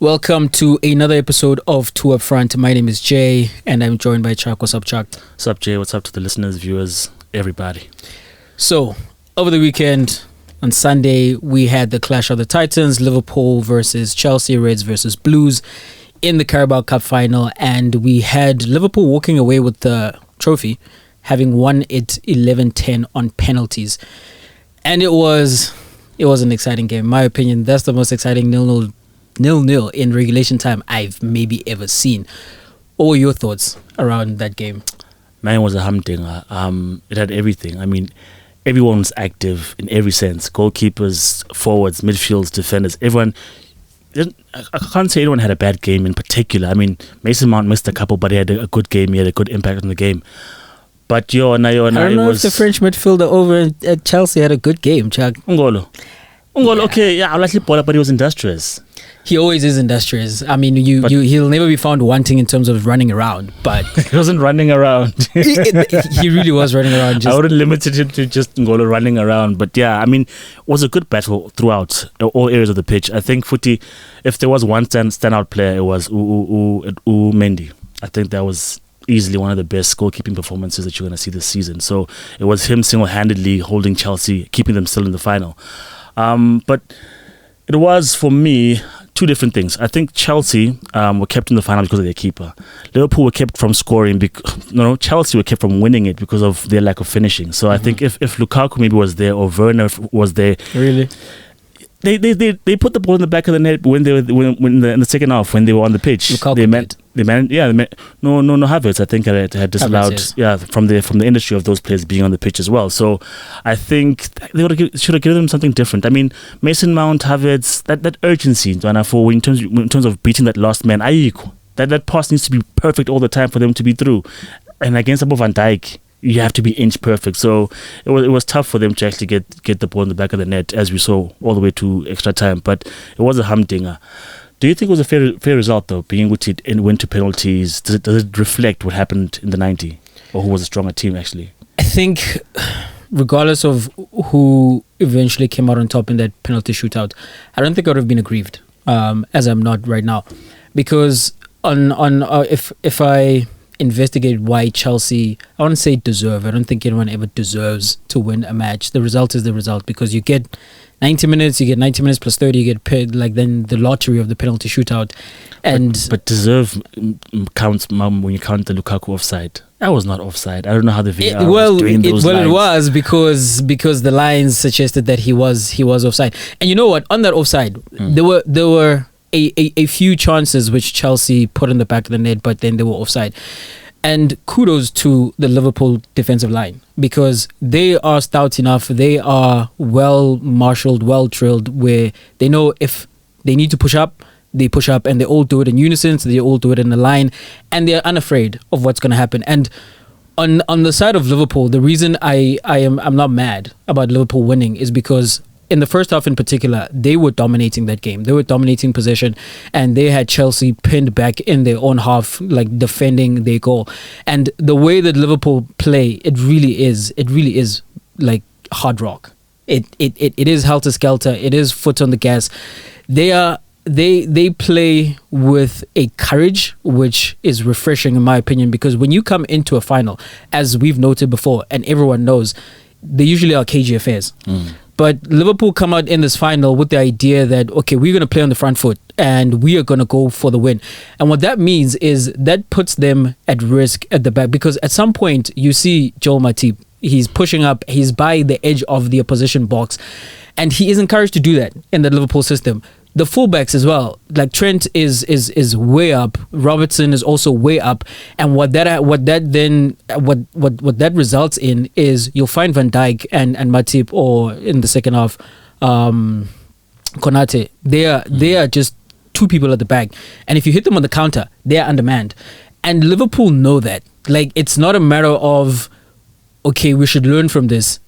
Welcome to another episode of Two Up Front. My name is Jay, and I'm joined by Chuck. What's up, Chuck? What's up, Jay? What's up to the listeners, viewers, everybody? So, over the weekend, on Sunday, we had the clash of the Titans, Liverpool versus Chelsea, Reds versus Blues in the Carabao Cup final, and we had Liverpool walking away with the trophy, having won it 11-10 on penalties. And it was an exciting game. In my opinion, that's the most exciting 0-0 in regulation time I've maybe ever seen. What were your thoughts around that game? Man, it was a humdinger. It had everything. I mean, everyone was active in every sense. Goalkeepers, forwards, midfields, defenders, everyone. I can't say anyone had a bad game in particular. I mean, Mason Mount missed a couple, but he had a good game. He had a good impact on the game. But I don't know if the French midfielder over at Chelsea had a good game, Chuck. Ungolo, okay, yeah, I'll actually ball up, but he was industrious. He always is industrious. I mean, he'll never be found wanting in terms of running around, but he wasn't running around. He really was running around. I would have limited him to just Ngolo running around. But yeah, I mean, it was a good battle throughout all areas of the pitch. I think Footy, if there was one standout player, it was Mendy. I think that was easily one of the best goalkeeping performances that you're going to see this season. So it was him single-handedly holding Chelsea, keeping them still in the final. But it was, for me, two different things. I think Chelsea were kept in the final because of their keeper. Liverpool were kept from scoring. Chelsea were kept from winning it because of their lack of finishing. So I think if Lukaku maybe was there or Werner was there, really, they put the ball in the back of the net when they were in the second half when they were on the pitch. Lukaku No Havertz, I think had disallowed Havertz, from the industry of those players being on the pitch as well. So I think they should have given them something different. I mean, Mason Mount, Havertz, that urgency, for in terms of beating that last man, that pass needs to be perfect all the time for them to be through. And against Abu Van Dijk, you have to be inch perfect. So it was tough for them to actually get the ball in the back of the net, as we saw all the way to extra time. But it was a humdinger. Do you think it was a fair result, though, being able to win to penalties? Does it reflect what happened in the 90? Or who was a stronger team, actually? I think, regardless of who eventually came out on top in that penalty shootout, I don't think I would have been aggrieved, as I'm not right now. Because if I investigate why Chelsea, I wouldn't say deserve. I don't think anyone ever deserves to win a match. The result is the result, because you get 90 minutes, you get 90 minutes plus 30, you get paid, then the lottery of the penalty shootout. But deserve counts when you count the Lukaku offside. That was not offside. I don't know how the VAR was doing those lines. It was because the lines suggested that he was offside. And you know what? On that offside, there were a few chances which Chelsea put in the back of the net, but then they were offside. And kudos to the Liverpool defensive line, because they are stout enough, they are well marshaled, well drilled, where they know if they need to push up, they push up, and they all do it in unison, so they all do it in a line, and they're unafraid of what's going to happen. And on the side of Liverpool, the reason I'm not mad about Liverpool winning is because in the first half in particular, they were dominating that game. They were dominating possession, and they had Chelsea pinned back in their own half, defending their goal. And the way that Liverpool play, it really is like hard rock. It is helter skelter. It is foot on the gas. They play with a courage which is refreshing, in my opinion, because when you come into a final, as we've noted before, and everyone knows, they usually are cagey affairs. But Liverpool come out in this final with the idea that, okay, we're going to play on the front foot and we are going to go for the win. And what that means is that puts them at risk at the back, because at some point you see Joel Matip, he's pushing up, he's by the edge of the opposition box, and he is encouraged to do that in the Liverpool system. The fullbacks as well, Trent is way up, Robertson is also way up, and what that results in is you'll find Van Dijk and Matip, or in the second half, Konate. They are just two people at the back, and if you hit them on the counter, they are undermanned, and Liverpool know that. It's not a matter of, okay, we should learn from this,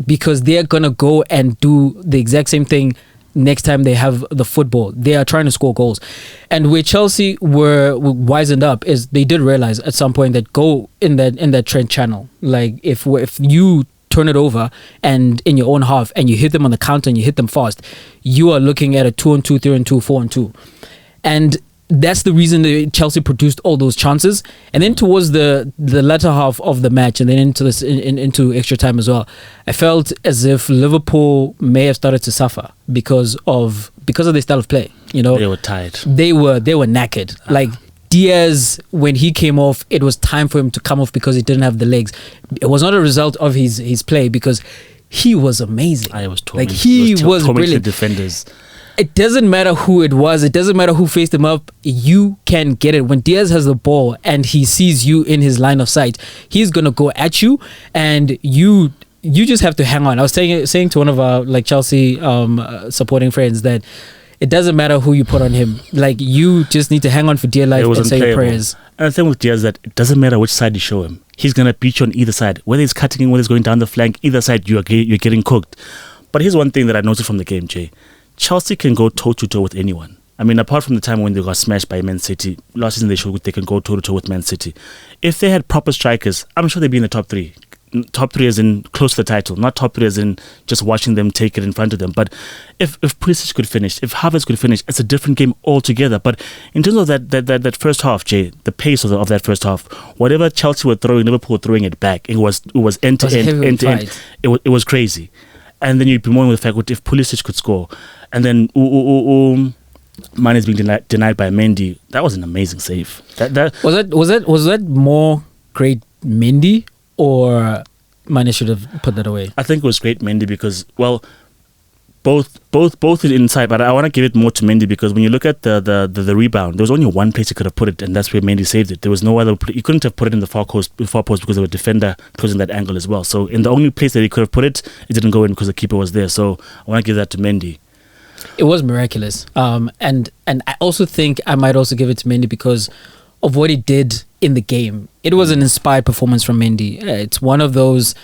because they're gonna go and do the exact same thing next time they have the football. They are trying to score goals. And where Chelsea were wisened up is they did realize at some point that go in that Trent channel. If you turn it over and in your own half and you hit them on the counter and you hit them fast, you are looking at a 2-on-2, 3-on-2, 4-on-2. And that's the reason that Chelsea produced all those chances. And then towards the latter half of the match, and then into extra time as well, I felt as if Liverpool may have started to suffer because of their style of play. You know, they were tired. They were knackered. Like Diaz, when he came off, it was time for him to come off because he didn't have the legs. It was not a result of his play, because he was amazing. I was brilliant. Defenders. It doesn't matter who it was. It doesn't matter who faced him up. You can get it. When Diaz has the ball and he sees you in his line of sight, he's going to go at you, and you just have to hang on. I was saying to one of our Chelsea supporting friends that it doesn't matter who you put on him. Like, you just need to hang on for dear life and say your prayers. And the thing with Diaz is that it doesn't matter which side you show him. He's going to beat you on either side. Whether he's cutting in, whether he's going down the flank, either side, you're getting cooked. But here's one thing that I noticed from the game, Jay. Chelsea can go toe-to-toe with anyone. I mean, apart from the time when they got smashed by Man City, last season they showed they can go toe-to-toe with Man City. If they had proper strikers, I'm sure they'd be in the top three. Top three as in close to the title, not top three as in just watching them take it in front of them. But if Pulisic could finish, if Havertz could finish, it's a different game altogether. But in terms of that first half, Jay, the pace of that first half, whatever Chelsea were throwing, Liverpool were throwing it back. It was end to end. It was crazy. And then you'd be more with the fact that if Pulisic could score, and then Mane is being denied by Mendy, that was an amazing save. Was that more great Mendy, or Mane should have put that away? I think it was great Mendy because, well, both is inside, but I want to give it more to Mendy because when you look at the rebound, there was only one place he could have put it, and that's where Mendy saved it. There was no other. You couldn't have put it in the far post because there was a defender closing that angle as well. So in the only place that he could have put it, it didn't go in because the keeper was there. So I want to give that to Mendy. It was miraculous, and I also think I might also give it to Mendy because of what he did in the game. It was an inspired performance from Mendy. It's one of those,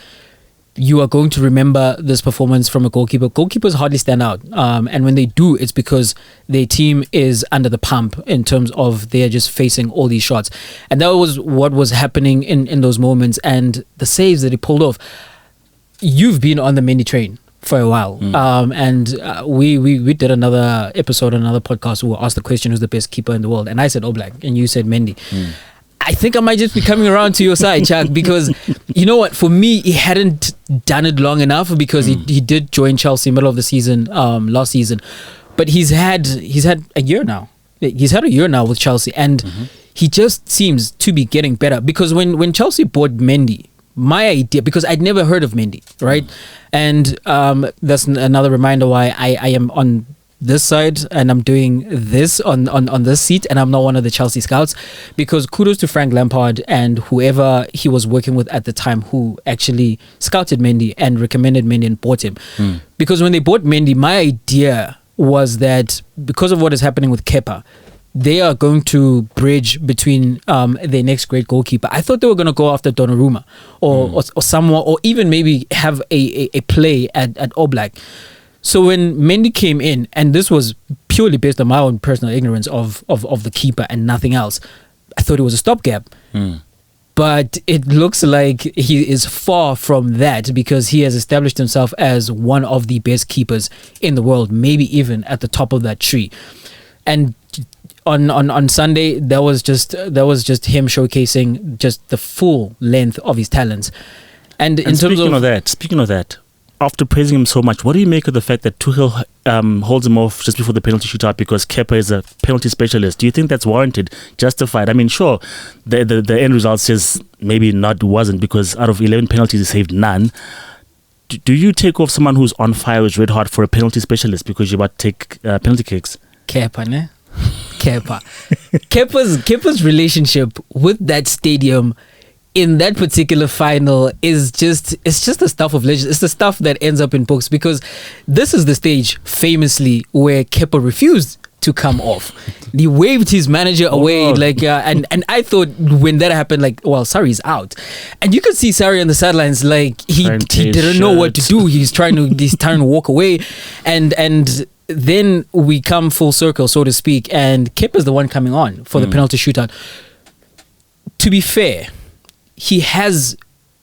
you are going to remember this performance from a goalkeeper. Goalkeepers hardly stand out. And when they do, it's because their team is under the pump in terms of they're just facing all these shots. And that was what was happening in those moments. And the saves that he pulled off. You've been on the Mendy train for a while. We did another episode, another podcast where we asked the question, who's the best keeper in the world? And I said Oblak, and you said Mendy. I think I might just be coming around to your side, Chuck, because you know what? For me, he hadn't done it long enough because he did join Chelsea middle of the season, last season. But he's had a year now. He's had a year now with Chelsea, and he just seems to be getting better. Because when Chelsea bought Mendy, my idea, because I'd never heard of Mendy, right? And that's another reminder why I am on this side and I'm doing this on this seat, and I'm not one of the Chelsea scouts, because kudos to Frank Lampard and whoever he was working with at the time who actually scouted Mendy and recommended Mendy and bought him. Because when they bought Mendy, my idea was that because of what is happening with Kepa, they are going to bridge between their next great goalkeeper. I thought they were going to go after Donnarumma or someone, or even maybe have a play at Oblak. So when Mendy came in, and this was purely based on my own personal ignorance of the keeper and nothing else, I thought it was a stopgap. But it looks like he is far from that, because he has established himself as one of the best keepers in the world, maybe even at the top of that tree. And on Sunday, that was just him showcasing just the full length of his talents. And in terms speaking of that, after praising him so much, what do you make of the fact that Tuchel holds him off just before the penalty shootout because Kepa is a penalty specialist? Do you think that's warranted, justified? I mean, sure, the end result says maybe not, wasn't, because out of 11 penalties he saved none. Do you take off someone who's on fire, who's red hot for a penalty specialist because you're about to take penalty kicks? Kepa, ne? Kepa's relationship with that stadium in that particular final is just the stuff of legends. It's the stuff that ends up in books, because this is the stage famously where Kepa refused to come off. He waved his manager away, and I thought when that happened, Sarri's out, and you could see Sarri on the sidelines, he didn't know what to do. He's trying to walk away, and then we come full circle, so to speak, and Kepa's the one coming on for the penalty shootout. To be fair, he has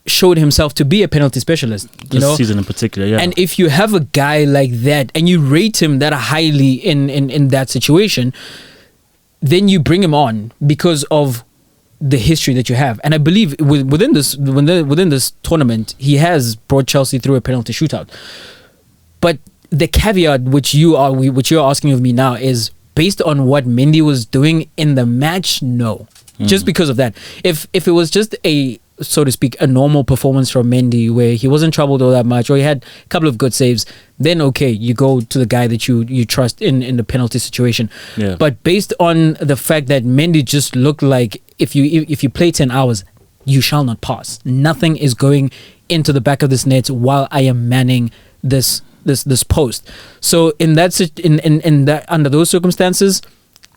showed himself to be a penalty specialist, this season in particular, yeah. And if you have a guy like that and you rate him that highly in that situation, then you bring him on because of the history that you have. And I believe within this tournament, he has brought Chelsea through a penalty shootout. But the caveat which you're asking of me now is based on what Mendy was doing in the match. No, just because of that. If it was just a, so to speak, a normal performance from Mendy where he wasn't troubled all that much, or he had a couple of good saves, then okay, you go to the guy that you trust in the penalty situation. Yeah. But based on the fact that Mendy just looked like if you play 10 hours, you shall not pass. Nothing is going into the back of this net while I am manning this post. So in that under those circumstances,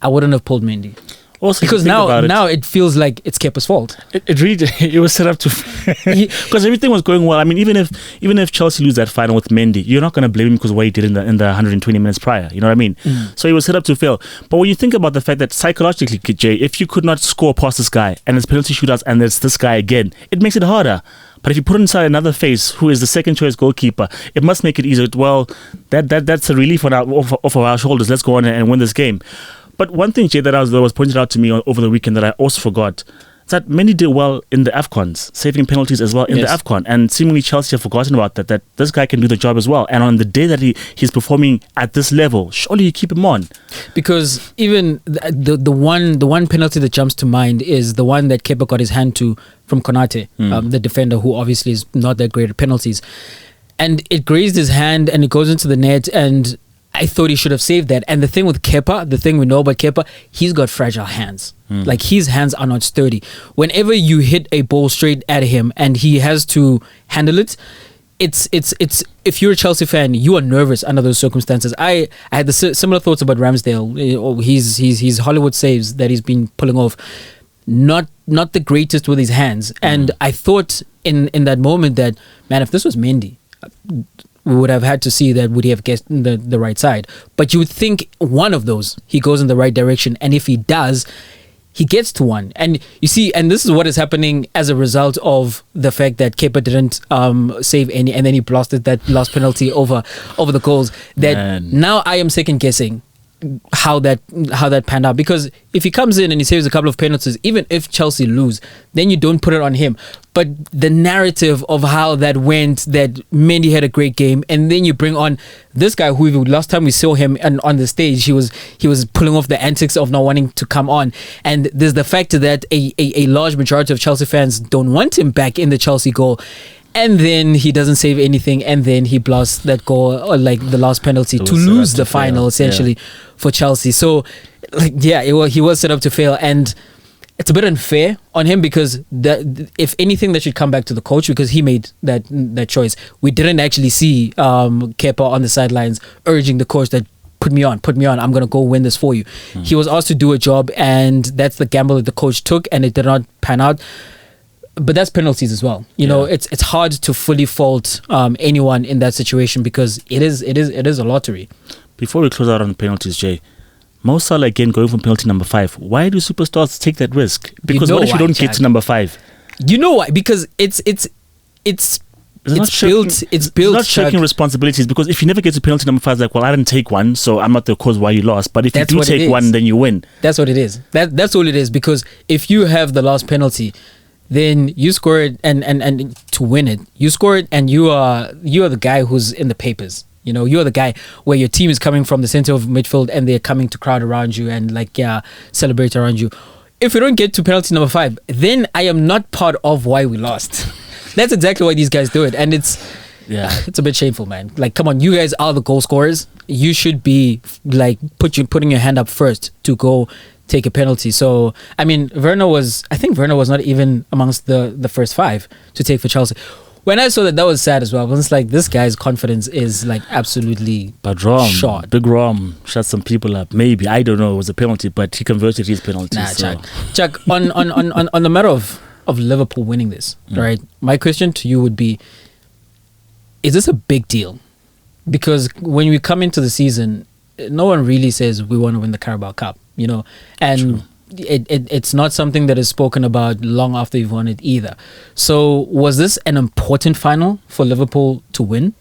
I wouldn't have pulled Mendy. Also, because now it feels like it's Kepa's fault. It was set up to because everything was going well. I mean, even if Chelsea lose that final with Mendy, you're not going to blame him because of what he did in the 120 minutes prior. You know what I mean? So he was set up to fail. But when you think about the fact that psychologically, Jay, if you could not score past this guy and it's penalty shootouts and it's this guy again, it makes it harder. But if you put inside another face who is the second choice goalkeeper, it must make it easier. Well, that's a relief off our shoulders. Let's go on and win this game. But one thing, Jay, that was pointed out to me over the weekend that I also forgot, is that Mendy did well in the AFCONs, saving penalties as well in the AFCON. And seemingly Chelsea have forgotten about that this guy can do the job as well. And on the day that he's performing at this level, surely you keep him on. Because even the one penalty that jumps to mind is the one that Kepa got his hand to from Konate, the defender, who obviously is not that great at penalties. And it grazed his hand and it goes into the net, and I thought he should have saved that. And the thing with Kepa, the thing we know about Kepa, he's got fragile hands. Like, his hands are not sturdy. Whenever you hit a ball straight at him and he has to handle it, it's if you're a Chelsea fan, you are nervous under those circumstances. I had the similar thoughts about Ramsdale. His Hollywood saves that he's been pulling off, not the greatest with his hands. And I thought in that moment that, man, if this was Mendy, we would have had to see that would he have guessed the right side. But you would think one of those, he goes in the right direction. And if he does, he gets to one. And you see, and this is what is happening as a result of the fact that Kepa didn't save any, and then he blasted that last penalty over the goals. That now I am second guessing how that panned out, because if he comes in and he saves a couple of penalties, even if Chelsea lose, then you don't put it on him. But the narrative of how that went, that Mendy had a great game, and then you bring on this guy who last time we saw him on the stage, he was pulling off the antics of not wanting to come on, and there's the fact that a large majority of Chelsea fans don't want him back in the Chelsea goal. And then he doesn't save anything, and then he blasts that goal, or like the last penalty, to lose the final, essentially, for Chelsea. So, he was set up to fail, and it's a bit unfair on him, because if anything, that should come back to the coach, because he made that choice. We didn't actually see Kepa on the sidelines urging the coach that, put me on, I'm going to go win this for you. He was asked to do a job, and that's the gamble that the coach took, and it did not pan out. But that's penalties as well. You know, it's hard to fully fault anyone in that situation, because it is a lottery. Before we close out on the penalties, Jay, Mo Salah again going from penalty number 5. Why do superstars take that risk? Because what if you don't get to number 5? You know why? Because it's built. It's not shirking responsibilities, because if you never get to penalty number 5, it's like, well, I didn't take one, so I'm not the cause why you lost. But if you do take one, then you win. That's what it is. That's all it is. Because if you have the last penalty, then you score it, and to win it, you score it, and you are the guy who's in the papers. You know, you're the guy where your team is coming from the center of midfield, and they're coming to crowd around you and celebrate around you. If you don't get to penalty number 5, then I am not part of why we lost. That's exactly why these guys do it, and it's a bit shameful, man. Like, come on, you guys are the goal scorers. You should be like putting your hand up first to go take a penalty. So, I mean, Werner was not even amongst the first 5 to take for Chelsea. When I saw that was sad as well. It's like, this guy's confidence is like absolutely shot. Big Rom shut some people up. Maybe, I don't know, it was a penalty, but he converted his penalty. Chuck, on the matter of Liverpool winning this, right? My question to you would be, is this a big deal? Because when we come into the season, no one really says we want to win the Carabao Cup, you know, and it's not something that is spoken about long after you've won it either. So was this an important final for Liverpool to win?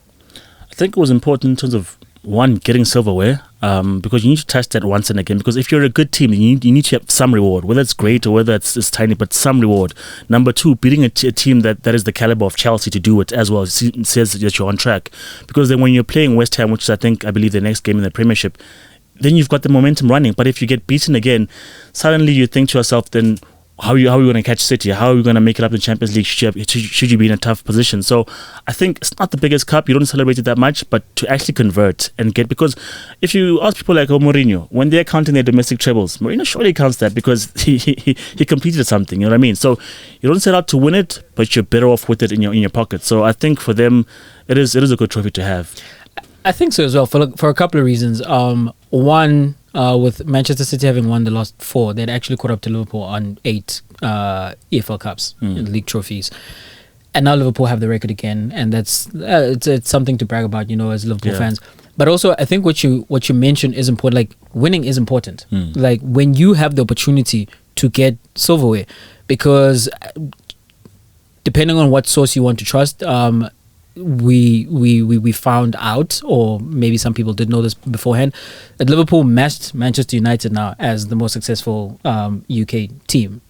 I think it was important in terms of one, getting silverware, because you need to test that once and again. Because if you're a good team, you need to have some reward, whether it's great or whether it's tiny, but some reward. Number two, beating a team that is the caliber of Chelsea to do it as well says that you're on track. Because then when you're playing West Ham, which is I believe the next game in the Premiership, then you've got the momentum running. But if you get beaten again, suddenly you think to yourself, then how are you going to catch City? How are you going to make it up in the Champions League? Should you be in a tough position? So I think it's not the biggest cup. You don't celebrate it that much, but to actually convert and get, because if you ask people like Mourinho, when they're counting their domestic trebles, Mourinho surely counts that because he completed something. You know what I mean? So you don't set out to win it, but you're better off with it in your pocket. So I think for them, it is a good trophy to have. I think so as well for a couple of reasons. One, with Manchester City having won the last 4, they'd actually caught up to Liverpool on 8 EFL Cups, league trophies. And now Liverpool have the record again, and that's it's something to brag about, as Liverpool fans. But also, I think what you mentioned is important. Like, winning is important. Like, when you have the opportunity to get silverware, because depending on what source you want to trust, we found out, or maybe some people did know this beforehand, that Liverpool matched Manchester United now as the most successful UK team,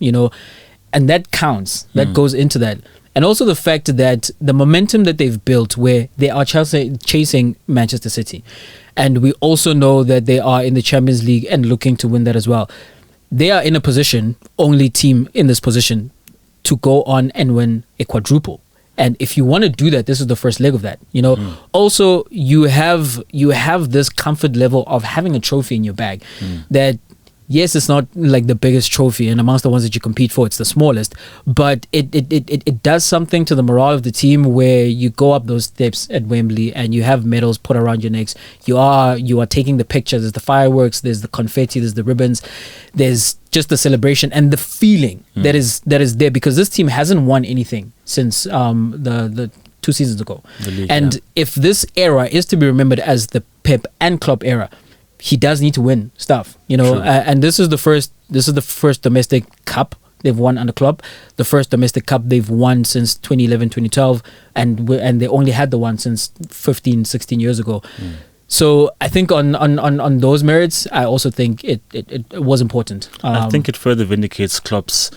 and that counts. That goes into that. And also the fact that the momentum that they've built, where they are chasing Manchester City, and we also know that they are in the Champions League and looking to win that as well. They are in a position, only team in this position, to go on and win a quadruple. And if you want to do that, this is the first leg of that. Also, you have this comfort level of having a trophy in your bag that, yes, it's not like the biggest trophy, and amongst the ones that you compete for, it's the smallest, but it does something to the morale of the team, where you go up those steps at Wembley and you have medals put around your necks. You are taking the pictures. There's the fireworks, there's the confetti, there's the ribbons, there's just the celebration and the feeling that is there, because this team hasn't won anything since the 2 seasons ago. League, if this era is to be remembered as the Pep and Klopp era, he does need to win stuff, and this is the first domestic cup they've won under Klopp, the first domestic cup they've won since 2011, 2012, and they only had the one since 15, 16 years ago. So I think on those merits, I also think it was important. I think it further vindicates Klopp's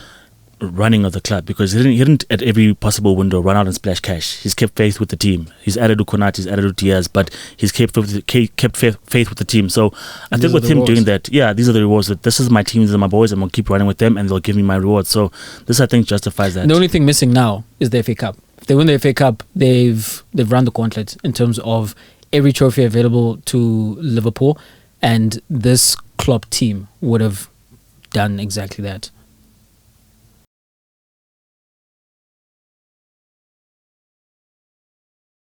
running of the club, because he didn't at every possible window run out and splash cash. He's kept faith with the team. He's added Konate, he's added Diaz, but he's kept faith with the team. So I think with him doing that, these are the rewards. That this is my team, these are my boys, I'm going to keep running with them and they'll give me my rewards. So this, I think, justifies that. The only thing missing now is the FA Cup. If they win the FA Cup, they've run the gauntlet in terms of every trophy available to Liverpool, and this Klopp team would have done exactly that.